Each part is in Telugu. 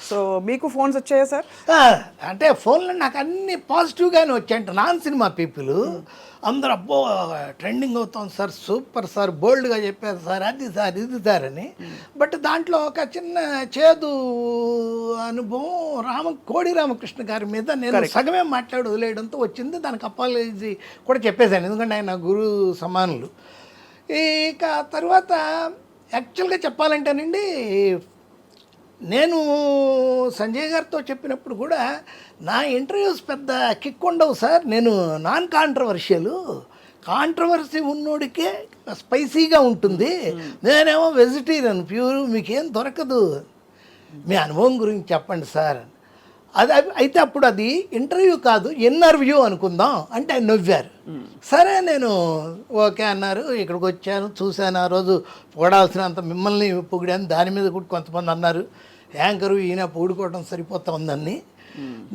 సో మీకు ఫోన్స్ వచ్చాయా సార్? అంటే ఫోన్లో నాకు అన్ని పాజిటివ్గానే వచ్చాయంట. నాన్ సినిమా పీపుల్ అందరూ అబ్బో ట్రెండింగ్ అవుతాం సార్, సూపర్ సార్, బోల్డ్గా చెప్పారు సార్, అది సార్ ఇది సార్ అని. బట్ దాంట్లో ఒక చిన్న చేదు అనుభవం కోడి రామకృష్ణ గారి మీద నేను సగమే మాట్లాడి వదిలేయడంతో వచ్చింది. దానికి అపాలజీ కూడా చెప్పేశాను, ఎందుకంటే ఆయన గురు సమానులు. ఇక తర్వాత యాక్చువల్గా చెప్పాలంటేనండి, నేను సంజయ్ గారితో చెప్పినప్పుడు కూడా నా ఇంటర్వ్యూస్ పెద్ద కిక్ ఉండవు సార్, నేను నాన్ కాంట్రవర్సీ ఉన్నోడికే స్పైసీగా ఉంటుంది, నేనేమో వెజిటేరియన్ ప్యూర్, మీకేం దొరకదు, మీ అనుభవం గురించి చెప్పండి సార్. అది అయితే అప్పుడు అది ఇంటర్వ్యూ కాదు, ఇంటర్వ్యూ అనుకుందాం అంటే ఆయన నవ్వారు. సరే నేను ఓకే అన్నారు. ఇక్కడికి వచ్చాను, చూశాను, ఆ రోజు పొగడాల్సినంత మిమ్మల్ని పొగిడాను, దాని మీద కూడా కొంతమంది అన్నారు యాంకరు ఈయన పొగుడుకోవడం సరిపోతా ఉందని.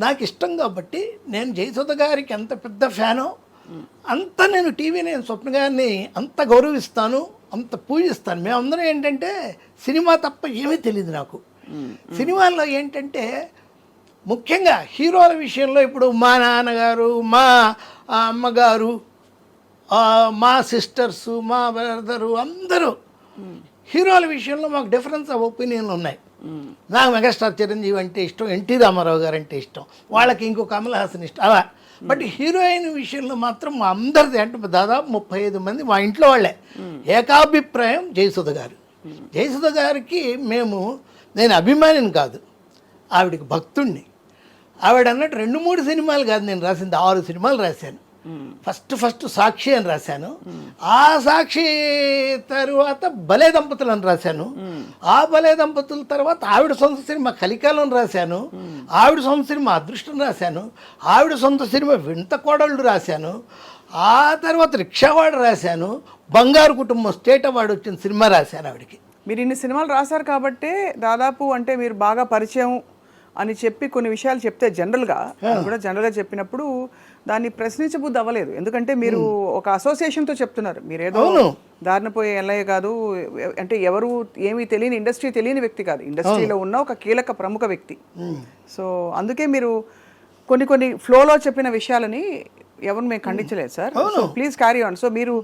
నాకు ఇష్టం కాబట్టి నేను జయసుధ గారికి ఎంత పెద్ద ఫ్యానో అంత నేను నేను స్వప్న గారిని అంత గౌరవిస్తాను, అంత పూజిస్తాను. మేమందరం ఏంటంటే సినిమా తప్ప ఏమీ తెలియదు నాకు. సినిమాల్లో ఏంటంటే ముఖ్యంగా హీరోల విషయంలో ఇప్పుడు మా నాన్నగారు, మా అమ్మగారు, మా సిస్టర్సు, మా బ్రదరు అందరూ హీరోల విషయంలో మాకు డిఫరెన్స్ ఆఫ్ ఒపీనియన్లు ఉన్నాయి. నాకు మెగాస్టార్ చిరంజీవి అంటే ఇష్టం, ఎన్టీ రామారావు గారు అంటే ఇష్టం, వాళ్ళకి ఇంకో కమల్ హాసన్ ఇష్టం అలా. బట్ హీరోయిన్ విషయంలో మాత్రం మా అందరిది అంటే దాదాపు 35 మంది మా ఇంట్లో వాళ్ళే ఏకాభిప్రాయం జయసుధ గారు. జయసుధ గారికి నేను అభిమానిని కాదు, ఆవిడకి భక్తుణ్ణి. ఆవిడ అన్నట్టు 2-3 సినిమాలు కాదు నేను రాసింది, 6 సినిమాలు రాశాను. ఫస్ట్ సాక్షి అని రాశాను, ఆ సాక్షి తర్వాత భలే దంపతులు అని రాశాను, ఆ భలే దంపతుల తర్వాత ఆవిడ సొంత సినిమా కలికాలం రాశాను, ఆవిడ సొంత సినిమా అదృష్టం రాశాను, ఆవిడ సొంత సినిమా వింత కోడళ్ళు రాశాను, ఆ తర్వాత రిక్షావాడు రాశాను, బంగారు కుటుంబం స్టేట్ అవార్డు వచ్చిన సినిమా రాశాను ఆవిడకి. మీరు ఇన్ని సినిమాలు రాశారు కాబట్టి దాదాపు అంటే మీరు బాగా పరిచయం అని చెప్పి కొన్ని విషయాలు చెప్తే జనరల్గా చెప్పినప్పుడు దాన్ని ప్రశ్నించబుద్ధి అవ్వలేదు. ఎందుకంటే మీరు ఒక అసోసియేషన్తో చెప్తున్నారు, మీరేదో దారిన పోయే ఎల్లయ్య కాదు, అంటే ఎవరు ఏమీ తెలియని ఇండస్ట్రీ తెలియని వ్యక్తి కాదు, ఇండస్ట్రీలో ఉన్న ఒక కీలక ప్రముఖ వ్యక్తి. సో అందుకే మీరు కొన్ని ఫ్లోలో చెప్పిన విషయాలని ఎవరు మేము ఖండించలేదు sir. So please carry on. So మీరు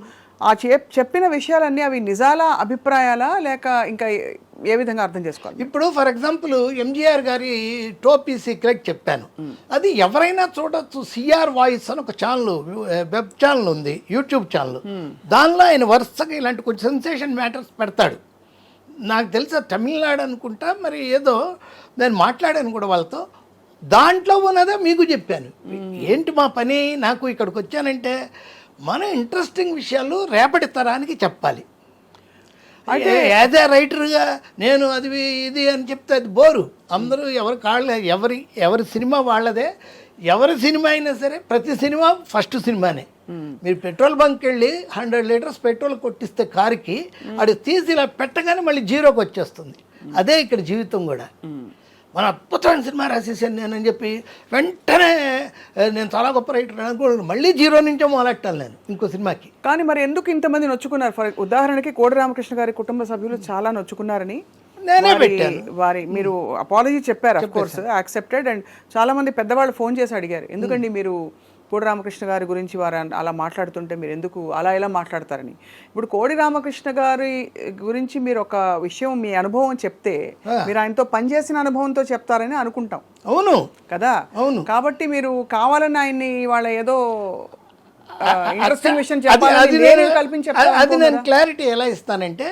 ఆ చెప్పిన విషయాలన్నీ అవి నిజాల అభిప్రాయాలా లేక ఇంకా ఏ విధంగా అర్థం చేసుకోవాలి? ఇప్పుడు ఫర్ ఎగ్జాంపుల్ ఎంజీఆర్ గారి టోపీ సీక్రెట్ చెప్పాను, అది ఎవరైనా చూడొచ్చు. సిఆర్ వాయిస్ అని ఒక ఛానల్, వెబ్ ఛానల్ ఉంది, యూట్యూబ్ ఛానల్. దానిలో ఆయన వరుసగా ఇలాంటి కొంచెం సెన్సేషన్ మ్యాటర్స్ పెడతాడు. నాకు తెలుసా తమిళనాడు అనుకుంటా, మరి ఏదో నేను మాట్లాడాను కూడా వాళ్ళతో, దాంట్లో ఉన్నదే మీకు చెప్పాను. ఏంటి మా పని, నాకు ఇక్కడికి వచ్చానంటే మన ఇంట్రెస్టింగ్ విషయాలు రేపటి తరానికి చెప్పాలి. అంటే యాజ్ ఏ రైటర్గా నేను అది ఇది అని చెప్తే అది బోరు. అందరూ ఎవరి సినిమా వాళ్ళదే, ఎవరి సినిమా అయినా సరే ప్రతి సినిమా ఫస్ట్ సినిమానే. మీరు పెట్రోల్ బంక్కి వెళ్ళి 100 లీటర్స్ పెట్రోల్ కొట్టిస్తే కారుకి, అది తీసి ఇలా పెట్టగానే మళ్ళీ జీరోకి వచ్చేస్తుంది. అదే ఇక్కడ జీవితం కూడా. మన అద్భుతమైన సినిమా రాసేసాను నేనని చెప్పి వెంటనే నేను చాలా గొప్ప రైటర్ అనుకోండి, మళ్ళీ జీరో నుంచే మొదలెట్టాను నేను ఇంకో సినిమాకి. కానీ మరి ఎందుకు ఇంతమంది నొచ్చుకున్నారు? ఫర్ ఉదాహరణకి కోడి రామకృష్ణ గారి కుటుంబ సభ్యులు చాలా నొచ్చుకున్నారని నేనే పెట్టాను. మీరు అపాలజీ చెప్పారు, అఫ్ కోర్స్ యాక్సెప్టెడ్. అండ్ చాలా మంది పెద్దవాళ్ళు ఫోన్ చేసి అడిగారు, ఎందుకండి మీరు కోడి రామకృష్ణ గారి గురించి వారు అలా మాట్లాడుతుంటే మీరు ఎందుకు అలా ఇలా మాట్లాడతారని. ఇప్పుడు కోడి రామకృష్ణ గారి గురించి మీరు ఒక విషయం, మీ అనుభవం చెప్తే మీరు ఆయనతో పనిచేసిన అనుభవంతో చెప్తారని అనుకుంటాం. అవును కదా, అవును. కాబట్టి మీరు కావాలని ఆయన్ని వాళ్ళ ఏదో ఇంట్రెస్టింగ్ విషయం అది నేను క్లారిటీ ఎలా ఇస్తానంటే,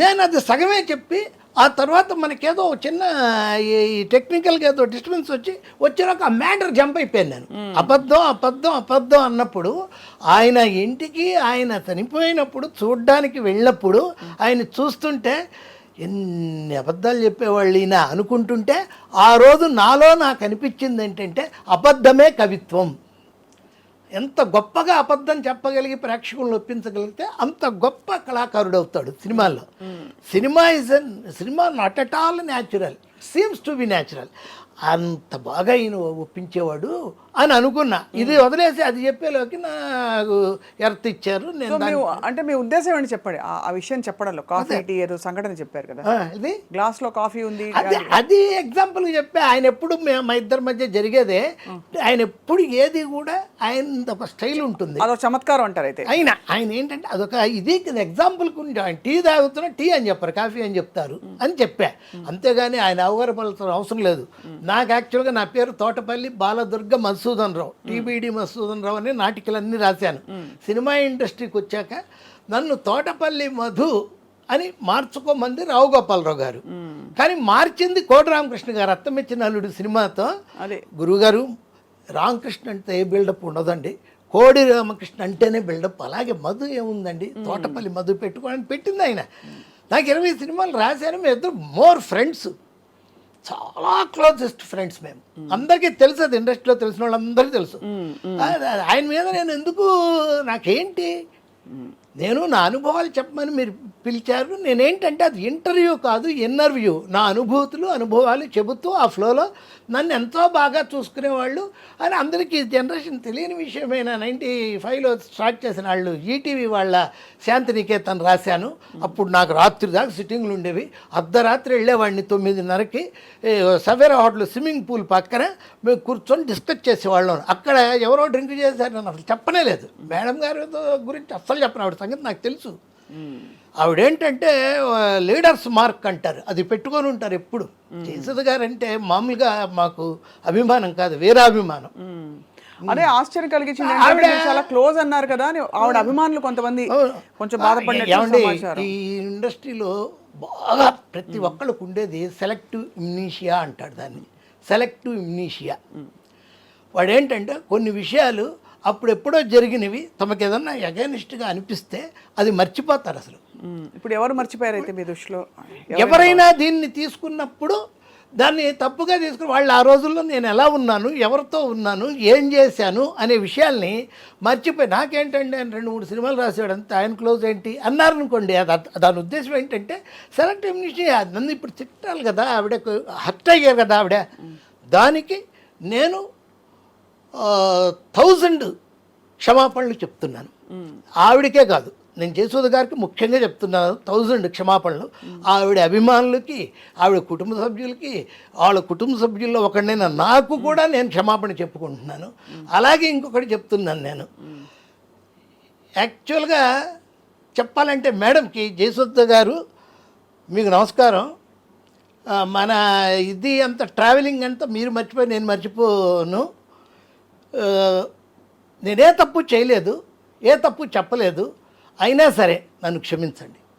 నేను అది సగమే చెప్పి ఆ తర్వాత మనకేదో చిన్న ఈ టెక్నికల్గా ఏదో డిస్టర్బెన్స్ వచ్చినాక ఆ మ్యాటర్ జంప్ అయిపోయాను నేను. అబద్ధం అన్నప్పుడు ఆయన ఇంటికి ఆయన చనిపోయినప్పుడు చూడ్డానికి వెళ్ళినప్పుడు ఆయన చూస్తుంటే ఎన్ని అబద్ధాలు చెప్పేవాళ్ళు ఈయన అనుకుంటుంటే, ఆ రోజు నాకు అనిపించింది ఏంటంటే అబద్ధమే కవిత్వం. ఎంత గొప్పగా అబద్ధం చెప్పగలిగి ప్రేక్షకులను ఒప్పించగలిగితే అంత గొప్ప కళాకారుడు అవుతాడు సినిమాలో. Cinema not at all natural. Seems to be natural. అంత బాగా ఈయన ఒప్పించేవాడు అని అనుకున్నా. ఇది వదిలేసి అది చెప్పేలోకి నాకు ఎర్త్ ఇచ్చారు. నేను అంటే మీ ఉద్దేశం ఏంటి చెప్పండి, ఆ విషయం చెప్పడంలో కాఫీ టీ ఏదో సంఘటన చెప్పారు కదా, ఇది గ్లాస్ లో కాఫీ ఉంది, అది ఎగ్జాంపుల్ చెప్పా. ఆయన ఎప్పుడు మా ఇద్దరి మధ్య జరిగేదే, ఆయన ఎప్పుడు ఏది కూడా ఆయన ఒక స్టైల్ ఉంటుంది. అదొక చమత్కారం అంటారు. అయితే ఆయన ఏంటంటే అదొక ఇది ఎగ్జాంపుల్ గురించి, ఆయన టీ తాగుతున్నా టీ అని చెప్పారు, కాఫీ అని చెప్తారు అని చెప్పా. అంతేగాని ఆయన అవగాహన అవసరం లేదు. నాకు యాక్చువల్గా నా పేరు తోటపల్లి బాలదుర్గ మధుసూదన్ రావు, టీబీడీ మధుసూదన్ రావు అని నాటికలన్నీ రాశాను. సినిమా ఇండస్ట్రీకి వచ్చాక నన్ను తోటపల్లి మధు అని మార్చుకోమంది రావు గోపాలరావు గారు. కానీ మార్చింది కోటి రామకృష్ణ గారు అత్తమిచ్చిన అల్లుడు సినిమాతో. అదే గురువుగారు, రామకృష్ణ అంటే ఏ బిల్డప్ ఉండదండి, కోడి రామకృష్ణ అంటేనే బిల్డప్. అలాగే మధు ఏముందండి, తోటపల్లి మధు పెట్టుకోవడానికి పెట్టింది ఆయన. నాకు 20 సినిమాలు రాశాను. మేము ఇద్దరు మోర్ ఫ్రెండ్స్, చాలా క్లోజెస్ట్ ఫ్రెండ్స్ మేము. అందరికీ తెలుసు, అది ఇండస్ట్రీలో తెలిసిన వాళ్ళందరికీ తెలుసు. ఆయన మీద నేను ఎందుకు, నాకేంటి, నేను నా అనుభవాలు చెప్పమని మీరు పిలిచారు. నేనేంటంటే అది ఇంటర్వ్యూ కాదు, ఇంటర్వ్యూ. నా అనుభవాలు చెబుతూ ఆ ఫ్లోలో నన్ను ఎంతో బాగా చూసుకునేవాళ్ళు అని అందరికీ జనరేషన్ తెలియని విషయమైన 95లో స్టార్ట్ చేసిన వాళ్ళు ఈటీవీ వాళ్ళ శాంతినికేతన్ రాశాను. అప్పుడు నాకు రాత్రి దాకా సిట్టింగ్లు ఉండేవి. అర్ధరాత్రి వెళ్ళేవాడిని 9:30కి సవేరా హోటల్ స్విమ్మింగ్ పూల్ పక్కన మేము కూర్చొని డిస్కస్ చేసేవాళ్ళం. అక్కడ ఎవరో డ్రింక్ చేశారు, నన్ను అసలు చెప్పనే లేదు. మేడం గారి గురించి అస్సలు చెప్పను, ఆవిడ సంగతి నాకు తెలుసు. ఆవిడేంటంటే లీడర్స్ మార్క్ అంటారు, అది పెట్టుకొని ఉంటారు ఎప్పుడు. జయసుధ గారు అంటే మామూలుగా మాకు అభిమానం కాదు, వేరే అభిమానం. అదే ఆశ్చర్యం కలిగించింది, చాలా క్లోజ్ అన్నారు కదా అని ఆవిడ అభిమానులు కొంతమంది కొంచెం బాధపడ్డారు. ఈ ఇండస్ట్రీలో బాగా ప్రతి ఒక్కళ్ళకు ఉండేది సెలెక్టివ్ ఇమ్నీషియా అంటాడు దాన్ని, సెలెక్టివ్ ఇమ్నీషియా. వాడేంటంటే కొన్ని విషయాలు అప్పుడు ఎప్పుడో జరిగినవి తమకు ఏదన్నా అగైనిస్ట్గా అనిపిస్తే అది మర్చిపోతారు అసలు. ఇప్పుడు ఎవరు మర్చిపోయారు అయితే మీ దృష్టిలో? ఎవరైనా దీన్ని తీసుకున్నప్పుడు దాన్ని తప్పుగా తీసుకుని వాళ్ళు ఆ రోజుల్లో నేను ఎలా ఉన్నాను, ఎవరితో ఉన్నాను, ఏం చేశాను అనే విషయాల్ని మర్చిపోయి, నాకేంటంటే ఆయన 2-3 సినిమాలు రాసేవాడు అంతే, ఆయన క్లోజ్ ఏంటి అన్నారు అనుకోండి. దాని ఉద్దేశం ఏంటంటే సెలెక్టివ్ ఇమ్యూనిటీ. నన్ను ఇప్పుడు తిట్టాలి కదా, ఆవిడ హర్ట్ అయ్యారు కదా ఆవిడ. దానికి నేను 1000 క్షమాపణలు చెప్తున్నాను. ఆవిడకే కాదు, నేను జయసుధ గారికి ముఖ్యంగా చెప్తున్నాను 1000 క్షమాపణలు. ఆవిడ అభిమానులకి, ఆవిడ కుటుంబ సభ్యులకి, వాళ్ళ కుటుంబ సభ్యుల్లో ఒకడినైనా నాకు కూడా నేను క్షమాపణ చెప్పుకుంటున్నాను. అలాగే ఇంకొకటి చెప్తున్నాను నేను. యాక్చువల్గా చెప్పాలంటే మేడంకి, జయసుధ గారు మీకు నమస్కారం, మన ఇది అంత ట్రావెలింగ్ అంతా మీరు మర్చిపోయి నేను మర్చిపోను. నేనే తప్పు చేయలేదు, ఏ తప్పు చెప్పలేదు, అయినా సరే నన్ను క్షమించండి.